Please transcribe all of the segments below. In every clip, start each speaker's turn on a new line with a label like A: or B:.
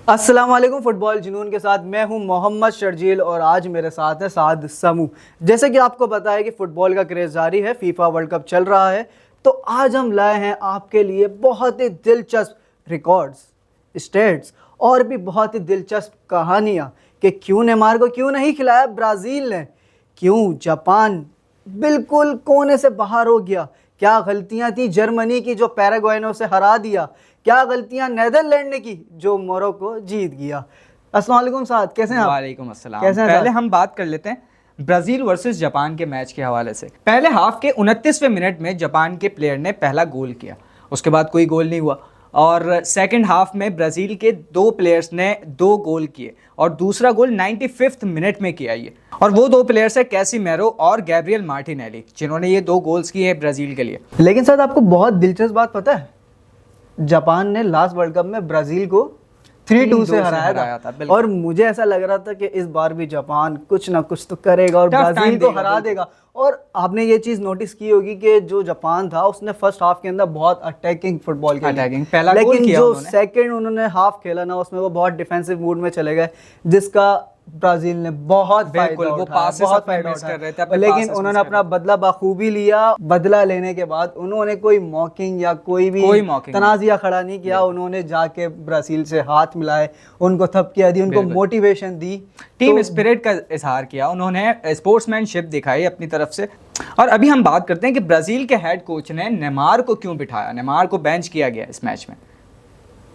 A: अस्सलाम वालेकुम। फुटबॉल जुनून के साथ मैं हूं मोहम्मद शर्जील और आज मेरे साथ है साद समू। जैसे कि आपको पता है कि फ़ुटबॉल का क्रेज़ जारी है, फीफा वर्ल्ड कप चल रहा है, तो आज हम लाए हैं आपके लिए बहुत ही दिलचस्प रिकॉर्ड्स, स्टेट्स और भी बहुत ही दिलचस्प कहानियाँ कि क्यों नेमार को क्यों नहीं खिलाया ब्राज़ील ने, क्यों जापान बिल्कुल कोने से बाहर हो गया, क्या गलतियां थी जर्मनी की जो पैराग्वे ने उसे हरा दिया, क्या गलतियां नेदरलैंड ने की जो मोरक्को जीत गया। अस्सलाम वालेकुम साद, कैसे हैं आप?
B: वालेकुम अस्सलाम।
A: कैसे हैं
B: पहले
A: साद?
B: हम बात कर लेते हैं ब्राजील वर्सेस जापान के मैच के हवाले से। पहले हाफ के 29वें मिनट में जापान के प्लेयर ने पहला गोल किया, उसके बाद कोई गोल नहीं हुआ और सेकंड हाफ में ब्राजील के दो प्लेयर्स ने 2 गोल किए और दूसरा गोल 95वें मिनट में किया ये। और वो 2 प्लेयर्स है कैसिमेरो और गैब्रियल मार्टिनेली, जिन्होंने ये 2 गोल्स किए हैं ब्राजील के लिए।
A: लेकिन साद आपको बहुत दिलचस्प बात पता है, जापान ने लास्ट वर्ल्ड कप में ब्राज़ील को 3-2 से हराया था और मुझे ऐसा लग रहा था कि इस बार भी जापान कुछ ना कुछ तो करेगा और ब्राज़ील को हरा देगा। और आपने ये चीज़ नोटिस की होगी कि जो जापान था उसने फर्स्ट हाफ के अंदर बहुत अटैकिंग फुटबॉल खेला, लेकिन जो सेकंड उन्होंने हाफ खेला ना उसमें वो बहुत डिफेंसिव मूड में चले गए, जिसका ब्राजील ने बहुत फायदा उठाया। लेकिन उन्होंने अपना बदला बखूबी लिया। बदला लेने के बाद उन्होंने कोई मॉकिंग या कोई भी तनाज़िया खड़ा नहीं किया। उन्होंने जाके ब्राजील से हाथ मिलाए, उनको थपकियां दी, उनको मोटिवेशन दी,
B: टीम स्पिरिट का इजहार किया, उन्होंने स्पोर्ट्समैनशिप दिखाई अपनी तरफ से। और अभी हम बात करते हैं कि ब्राजील के हेड कोच ने नेमार को क्यों बिठाया, नेमार को बेंच किया गया इस मैच में।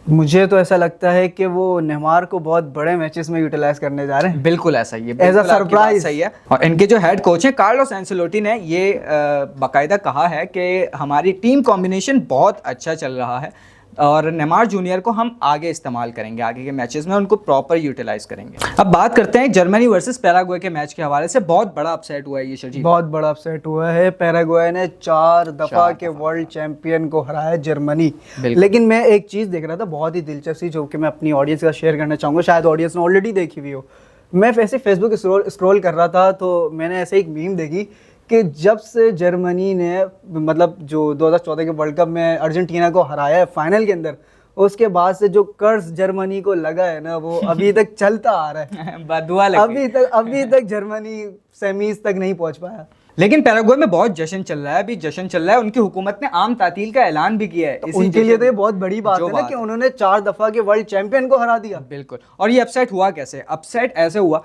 A: मुझे तो ऐसा लगता है कि वो नेमार को बहुत बड़े मैचेस में यूटिलाइज करने जा रहे हैं।
B: बिल्कुल ऐसा ही है,
A: एज अ सरप्राइज
B: सही है। और इनके जो हेड कोच हैं कार्लोस एंसेलोटी ने ये बाकायदा कहा है कि हमारी टीम कॉम्बिनेशन बहुत अच्छा चल रहा है और नेमार जूनियर को हम आगे इस्तेमाल करेंगे, आगे के मैचेस में उनको प्रॉपर यूटिलाइज करेंगे। अब बात करते हैं जर्मनी वर्सेस पैराग्वे के मैच के हवाले से। बहुत बड़ा अपसेट हुआ है ये शर्जील,
A: बहुत बड़ा अपसेट हुआ है। पैराग्वे ने 4 दफा के वर्ल्ड चैंपियन को हराया जर्मनी। लेकिन मैं एक चीज़ देख रहा था बहुत ही दिलचस्प, जो कि मैं अपनी ऑडियंस का शेयर करना चाहूँगा, शायद ऑडियंस ने ऑलरेडी देखी हुई हो। मैं वैसे फेसबुक स्क्रॉल कर रहा था तो मैंने ऐसे एक मीम देखी कि जब से जर्मनी ने मतलब जो 2014 के वर्ल्ड कप में अर्जेंटीना को हराया है फाइनल के अंदर, उसके बाद से जो कर्ज जर्मनी को लगा है ना वो अभी तक चलता आ रहा है।
B: बदुआ
A: अभी तक जर्मनी सेमीज तक नहीं पहुंच पाया।
B: लेकिन पैराग्वे में बहुत जश्न चल रहा है, अभी जश्न चल रहा है। उनकी हुकूमत ने आम तातील का ऐलान भी किया है।
A: तो उनके लिए तो ये बहुत बड़ी बात है ना कि उन्होंने 4 दफा के वर्ल्ड चैंपियन को हरा दिया।
B: बिल्कुल। और ये अपसेट हुआ कैसे? अपसेट ऐसे हुआ,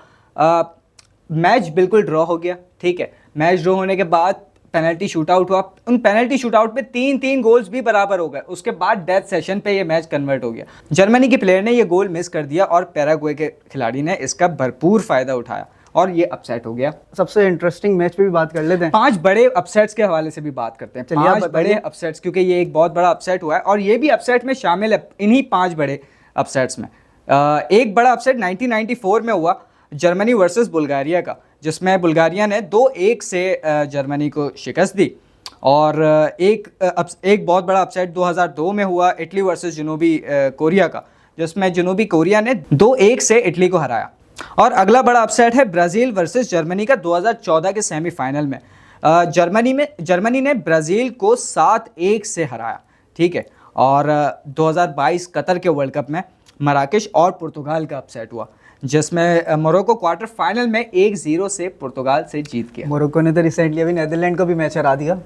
B: मैच बिल्कुल ड्रॉ हो गया, ठीक है। मैच ड्रॉ होने के बाद पेनल्टी शूटआउट हुआ, उन पेनल्टी शूटआउट पे 3-3 गोल्स भी बराबर हो गए। उसके बाद डेथ सेशन पे ये मैच कन्वर्ट हो गया। जर्मनी के प्लेयर ने ये गोल मिस कर दिया और पैराग्वे के खिलाड़ी ने इसका भरपूर फायदा उठाया और ये अपसेट हो गया।
A: सबसे इंटरेस्टिंग मैच पे भी बात कर लेते हैं।
B: 5 बड़े अपसेट्स के हवाले से भी बात करते हैं। 5 बड़े अपसेट्स, क्योंकि ये एक बहुत बड़ा अपसेट हुआ है और ये भी अपसेट में शामिल है, इन्हीं 5 बड़े अपसेट्स में। एक बड़ा अपसेट 1994 में हुआ, जर्मनी वर्सेस बुल्गारिया का, जिसमें बुल्गारिया ने 2-1 से जर्मनी को शिकस्त दी। और एक बहुत बड़ा अपसेट 2002 में हुआ इटली वर्सेस जनूबी कोरिया का, जिसमें जनूबी कोरिया ने 2-1 से इटली को हराया। और अगला बड़ा अपसेट है ब्राज़ील वर्सेस जर्मनी का 2014 के सेमीफाइनल में। जर्मनी ने ब्राज़ील को 7-1 से हराया, ठीक है। और 2022 कतर के वर्ल्ड कप में मराकेश और पुर्तगाल का अपसेट हुआ, जिसमें मोरक्को क्वार्टर फाइनल में 1-0 से पुर्तगाल से जीत गया।
A: मोरक्को ने तो रिसेंटली अभी नेदरलैंड को भी मैच हरा दिया।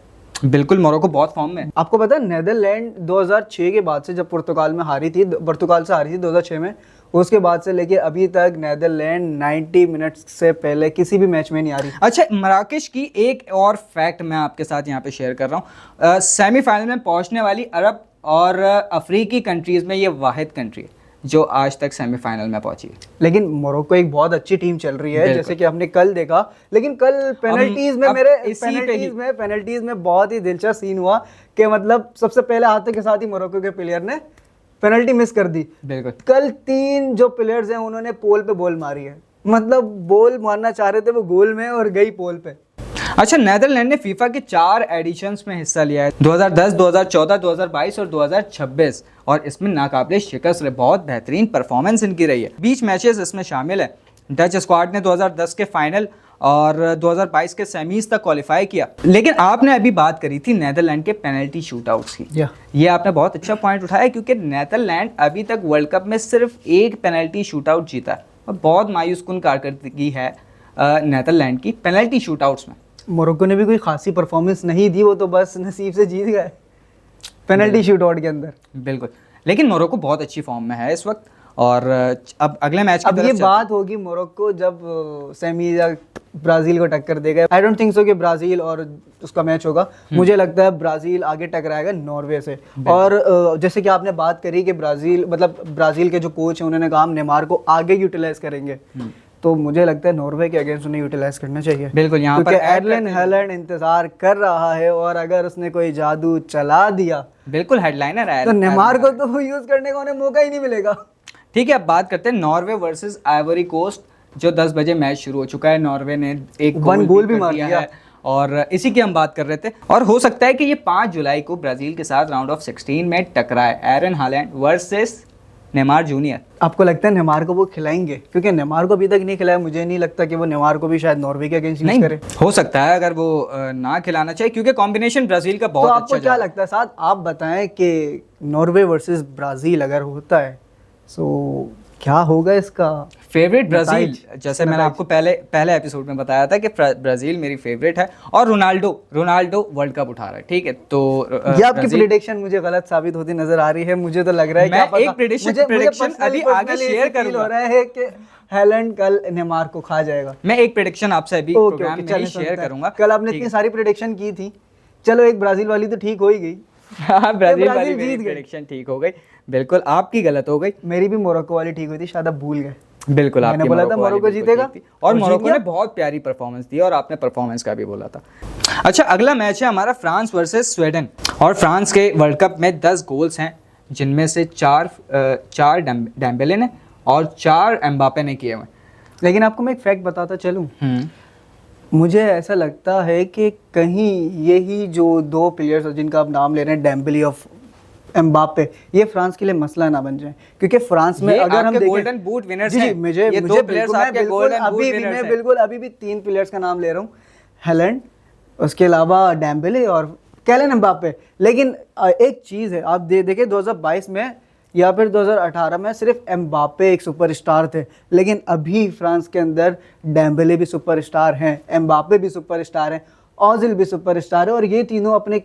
B: बिल्कुल, मोरक्को बहुत फॉर्म में।
A: आपको पता है नेदरलैंड 2006 के बाद से जब पुर्तगाल से हारी थी 2006 में, उसके बाद से लेके अभी तक नेदरलैंड 90 मिनट्स से पहले किसी भी मैच में नहीं आ रही।
B: अच्छा, मराकेश की एक और फैक्ट मैं आपके साथ यहाँ पे शेयर कर रहा हूँ। सेमीफाइनल में पहुँचने वाली अरब और अफ्रीकी कंट्रीज़ में ये वाहिद कंट्री है जो आज तक सेमीफाइनल में पहुंची है।
A: लेकिन मोरक्को एक बहुत अच्छी टीम चल रही है, जैसे कि हमने कल देखा। लेकिन कल पेनल्टीज में बहुत ही दिलचस्प सीन हुआ कि मतलब सबसे पहले आते के साथ ही मोरक्को के प्लेयर ने पेनल्टी मिस कर दी।
B: बिल्कुल।
A: कल 3 जो प्लेयर्स हैं उन्होंने पोल पे बॉल मारी है, मतलब बॉल मारना चाह रहे थे वो गोल में और गई पोल पे।
B: अच्छा, नेदरलैंड ने फीफा के 4 एडिशंस में हिस्सा लिया है, 2010, 2014, 2022 और 2026, और इसमें नाकाबिले शिकस्त रहे। बहुत बेहतरीन परफॉर्मेंस इनकी रही है। 20 मैचेस इसमें शामिल है। डच स्क्वाड ने 2010 के फाइनल और 2022 के सेमीज तक क्वालिफाई किया। लेकिन आपने अभी बात करी थी नीदरलैंड के पेनल्टी शूटआउट्स की। ये आपने बहुत अच्छा पॉइंट उठाया, क्योंकि नीदरलैंड अभी तक वर्ल्ड कप में सिर्फ एक पेनल्टी शूटआउट जीता है और बहुत मायूस कुन कारकर्दगी है नीदरलैंड की पेनल्टी शूटआउट्स में।
A: मोरक्को ने भी कोई खासी परफॉर्मेंस नहीं दी, वो तो बस नसीब से जीत गए पेनल्टी शूटआउट के अंदर।
B: बिल्कुल, लेकिन मोरक्को बहुत अच्छी फॉर्म में है इस वक्त। और अब अगले मैच की
A: अब ये बात होगी मोरक्को जब सेमी या ब्राजील को टक्कर देगा। आई डोंट थिंक सो कि ब्राजील और उसका मैच होगा। मुझे लगता है ब्राजील आगे टकराएगा नॉर्वे से। और जैसे कि आपने बात करी कि ब्राजील के जो कोच हैं उन्होंने कहा हम नेमार को आगे यूटिलाइज करेंगे, तो मुझे लगता है नॉर्वे के अगेंस्ट उन्हें यूटिलाइज करना चाहिए।
B: बिल्कुल, यहाँ पर
A: एर्लिंग हालैंड इंतजार कर रहा है और अगर उसने कोई जादू चला दिया,
B: बिल्कुल हेडलाइनर है,
A: तो नेमार को तो यूज करने का उन्हें मौका ही नहीं मिलेगा।
B: ठीक है, अब बात करते हैं नॉर्वे वर्सेस आइवरी कोस्ट, जो 10 बजे मैच शुरू हो चुका है। नॉर्वे ने एक गोल भी मार दिया है और इसी की हम बात कर रहे थे। और हो सकता है कि ये 5 जुलाई को ब्राजील के साथ राउंड ऑफ 16 में टकराए। एरन हालैंड वर्सेस नेमार जूनियर।
A: आपको लगता है नेमार को वो खिलाएंगे? क्योंकि नेमार को अभी तक नहीं खिलाया, मुझे नहीं लगता कि वो नेमार को भी शायद नॉर्वे के अगेंस्ट यूज करे।
B: हो सकता है अगर वो ना खिलाना चाहिए, क्योंकि कॉम्बिनेशन ब्राजील का बहुत
A: तो
B: अच्छा।
A: आपको क्या लगता है साथ आप बताएं कि नॉर्वे वर्सेस ब्राजील अगर होता है तो क्या होगा इसका
B: फेवरेट? ब्राजील, जैसे मैंने आपको पहले एपिसोड में बताया था कि ब्राजील मेरी फेवरेट है और रोनाल्डो वर्ल्ड कप उठा रहा है। ठीक है, तो
A: ये आपकी प्रेडिक्शन मुझे गलत साबित होती नजर आ रही है। मुझे तो लग रहा है
B: मैं एक प्रेडिक्शन अभी आगे शेयर करूंगा।
A: हो रहा है कि हालैंड कल नेमार को खा जाएगा।
B: मैं एक प्रेडिक्शन आपसे अभी प्रोग्राम में शेयर करूंगा।
A: कल आपने इतनी सारी प्रेडिक्शन की थी, चलो एक ब्राजील वाली तो ठीक हो ही गई।
B: हाँ, ब्राजील वाली मेरी प्रेडिक्शन ठीक हो गई। बिल्कुल, आपकी गलत हो गई।
A: मेरी भी मोरक्को वाली ठीक हुई थी, शायद आप भूल गए।
B: बिल्कुल,
A: मैंने बोला था मोरक्को जीतेगा
B: और मोरक्को ने बहुत प्यारी परफॉर्मेंस दी और आपने परफॉर्मेंस का भी बोला था। अच्छा, अगला मैच है हमारा फ्रांस वर्सेस स्वीडन। और फ्रांस के वर्ल्ड कप में 10 गोल्स हैं, जिनमें से 4 डेम्बेले ने और 4 एम्बापे ने किए हुए।
A: लेकिन आपको मैं एक फैक्ट बताता चलूं, मुझे ऐसा लगता है कि कहीं यही जो 2 प्लेयर्स जिनका आप नाम ले रहे हैं, डेम्बेले और एम्बापे, ये फ्रांस के लिए मसला ना बन जाए। क्योंकि फ्रांस में अगर हम देखें
B: गोल्डन बूट विनर्स हैं,
A: ये 2 प्लेयर्स आपके गोल्डन बूट विनर्स हैं। बिल्कुल, अभी भी 3 प्लेयर्स का नाम ले रहा हूँ, हालैंड, उसके अलावा डेम्बेले और कैलियन एम्बापे। लेकिन एक चीज़ है, आप देखें 2022 में या फिर 2018 में सिर्फ एम्बापे एक सुपरस्टार थे, लेकिन अभी फ्रांस के अंदर डेम्बेले भी सुपरस्टार हैं, एम्बापे भी सुपरस्टार हैं, ओजिल भी सुपरस्टार है और ये तीनों अपने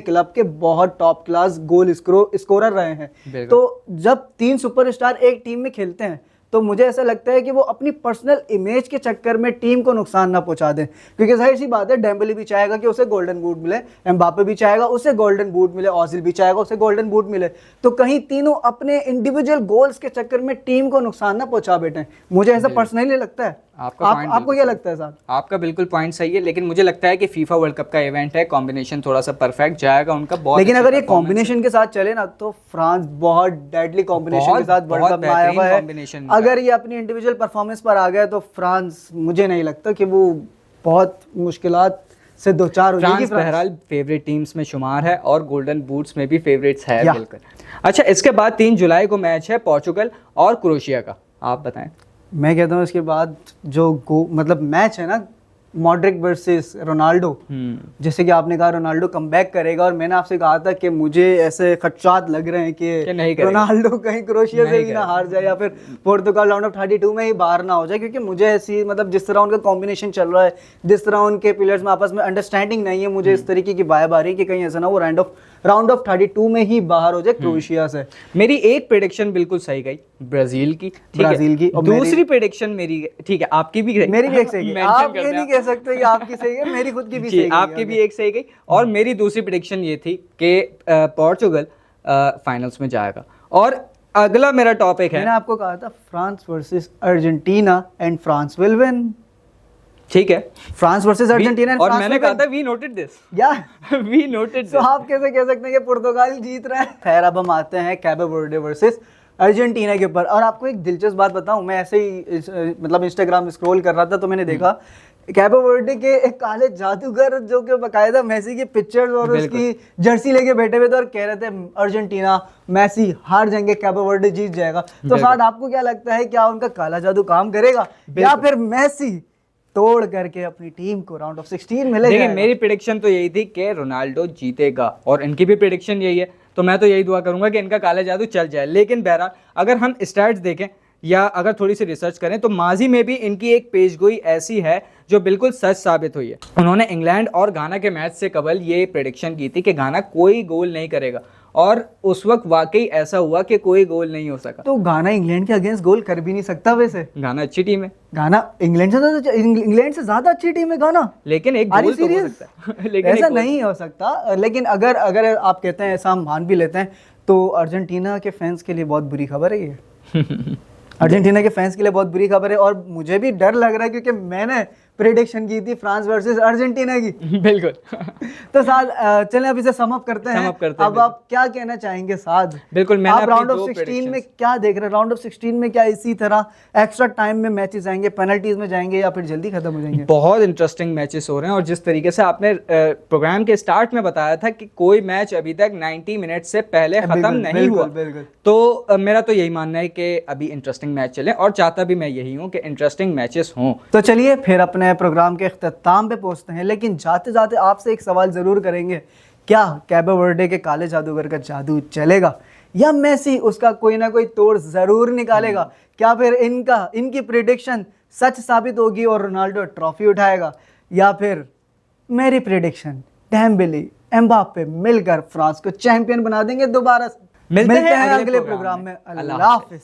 A: क्लब के बहुत टॉप क्लास गोल स्कोरर रहे हैं। तो जब 3 सुपरस्टार एक टीम में खेलते हैं तो मुझे ऐसा लगता है कि वो अपनी पर्सनल इमेज के चक्कर में टीम को नुकसान ना पहुंचा दें। क्योंकि जाहिर सी बात है, डेम्बेले भी चाहेगा कि उसे गोल्डन बूट मिले, एम्बापे भी चाहेगा उसे गोल्डन बूट मिले, ओजिल भी चाहेगा उसे गोल्डन बूट मिले। तो कहीं तीनों अपने इंडिविजुअल गोल्स के चक्कर में टीम को नुकसान ना पहुंचा बैठे। मुझे ऐसा पर्सनली लगता है। आपको क्या लगता है साहब?
B: आपका बिल्कुल पॉइंट सही है, लेकिन मुझे लगता है कि फीफा वर्ल्ड कप का इवेंट है, कॉम्बिनेशन थोड़ा सा परफेक्ट जाएगा उनका बहुत।
A: लेकिन अगर ये कॉम्बिनेशन के साथ चले ना तो फ्रांस बहुत डेडली कॉम्बिनेशन के साथ वर्ल्ड कप में आया हुआ है। अगर ये अपनी इंडिविजुअल परफॉर्मेंस पर आ गया तो फ्रांस, मुझे नहीं लगता कि वो बहुत मुश्किलात से 2-4 हो जाएगी।
B: बहरहाल फेवरेट टीम्स में शुमार है और गोल्डन बूट्स में भी फेवरेट्स है बिल्कुल। अच्छा, इसके बाद 3 जुलाई को मैच है पोर्चुगल और क्रोएशिया का, आप बताएं।
A: मैं कहता हूँ इसके बाद जो मैच है ना, मॉड्रिक वर्सेस रोनाल्डो, जैसे कि आपने कहा रोनाल्डो कमबैक करेगा, और मैंने आपसे कहा था कि मुझे ऐसे खदशात लग रहे हैं कि रोनाल्डो कहीं क्रोएशिया से भी ना हार जाए या फिर पुर्तगाल राउंड ऑफ 32 में ही बाहर ना हो जाए। क्योंकि मुझे ऐसी जिस तरह उनका कॉम्बिनेशन चल रहा है, जिस तरह उनके प्लेयर्स में आपस में अंडरस्टैंडिंग नहीं है, मुझे इस तरीके की वाइब आ रही है कि कहीं ऐसा ना वो राउंड ऑफ 32 में ही बाहर हो जाए क्रोएशिया से।
B: मेरी एक प्रेडिक्शन बिल्कुल सही गई, ब्राजील की। और दूसरी प्रेडिक्शन मेरी, ठीक है, आपकी भी,
A: मेरी भी एक सही गई। आप ये नहीं कह सकते कि आपकी सही है, मेरी खुद की भी सही गई।
B: आपकी भी एक सही गई। और मेरी दूसरी प्रेडिक्शन ये थी कि पोर्चुगल फाइनल्स में जाएगा। और अगला मेरा टॉपिक है,
A: मैंने आपको कहा था France versus Argentina and France will win.
B: ठीक है,
A: फ्रांस वर्सेस अर्जेंटीना
B: और मैंने कहा था we noted this. We noted this.
A: तो आप कैसे कह सकते हैं कि पुर्तगाल जीत रहा है? खैर, अब हम आते हैं कैबो वर्डे वर्सेस अर्जेंटीना के ऊपर। और आपको एक दिलचस्प बात बताऊं, मैं ऐसे ही इंस्टाग्राम स्क्रॉल कर रहा था तो मैंने देखा कैबो वर्डे के एक काले जादूगर जो कि बकायदा मेसी की पिक्चर्स और उसकी जर्सी लेके बैठे हुए थे और कह रहे थे अर्जेंटीना, मेसी हार जाएंगे, कैबो वर्डे जीत जाएगा। तो साथ आपको क्या लगता है, क्या उनका काला जादू काम करेगा या फिर मेसी तोड़ करके अपनी टीम को राउंड ऑफ 16 में ले
B: देखिए
A: जाएगा।
B: मेरी प्रेडिक्शन तो यही थी कि रोनाल्डो जीतेगा और इनकी भी प्रेडिक्शन यही है, तो मैं तो यही दुआ करूंगा कि इनका काला जादू चल जाए। लेकिन बहरहाल अगर हम स्टैट्स देखें या अगर थोड़ी सी रिसर्च करें तो माजी में भी इनकी एक पेशगोई ऐसी है जो बिल्कुल सच साबित हुई है। उन्होंने इंग्लैंड और घाना के मैच से कबल ये प्रेडिक्शन की थी कि घाना कोई गोल नहीं करेगा और उस वक्त वाकई ऐसा हुआ कि कोई गोल नहीं हो सका।
A: तो घाना इंग्लैंड के अगेंस्ट गोल कर भी नहीं सकता। वैसे
B: घाना अच्छी टीम है,
A: घाना इंग्लैंड से ज्यादा अच्छी टीम है घाना।
B: लेकिन एक गोल तो हो सकता है। लेकिन
A: ऐसा नहीं हो सकता। लेकिन अगर अगर आप कहते हैं ऐसा हम मान भी लेते हैं तो अर्जेंटीना के फैंस के लिए बहुत बुरी खबर है ये। अर्जेंटीना के फैंस के लिए बहुत बुरी खबर है और मुझे भी डर लग रहा है क्योंकि मैंने प्रेडिक्शन की थी फ्रांस वर्सेस अर्जेंटीना की।
B: बिल्कुल।
A: तो साद चलें अब इसे सम अप करते हैं। अब आप क्या कहना चाहेंगे साद?
B: बिल्कुल,
A: आप राउंड ऑफ 16 में क्या देख रहे हैं? राउंड ऑफ 16 में क्या इसी तरह एक्स्ट्रा टाइम में मैचेस आएंगे, पेनल्टीज में जाएंगे या फिर जल्दी खत्म हो जाएंगे?
B: बहुत इंटरेस्टिंग मैचेस हो रहे हैं और जिस तरीके से आपने प्रोग्राम के स्टार्ट में बताया था कि कोई मैच अभी तक 90 मिनट से पहले खत्म नहीं हुआ, तो मेरा तो यही मानना है कि अभी इंटरेस्टिंग मैच चले और चाहता भी मैं यही हूँ कि इंटरेस्टिंग मैचेस हों।
A: तो चलिए फिर अपने प्रोग्राम के इख्तिताम पे पहुंचते हैं, लेकिन जाते जाते आपसे एक सवाल जरूर करेंगे, क्या कैबो वर्डे के काले जादूगर का जादू चलेगा या मेसी उसका कोई ना कोई तोड़ जरूर निकालेगा? क्या फिर इनकी प्रेडिक्शन सच साबित होगी और रोनाल्डो ट्रॉफी उठाएगा, या फिर मेरी प्रेडिक्शन डेम्बेले एम्बाप्पे मिलकर फ्रांस को चैंपियन बना देंगे दोबारा? मिलते हैं अगले प्रोग्राम में। अल्लाह हाफिज।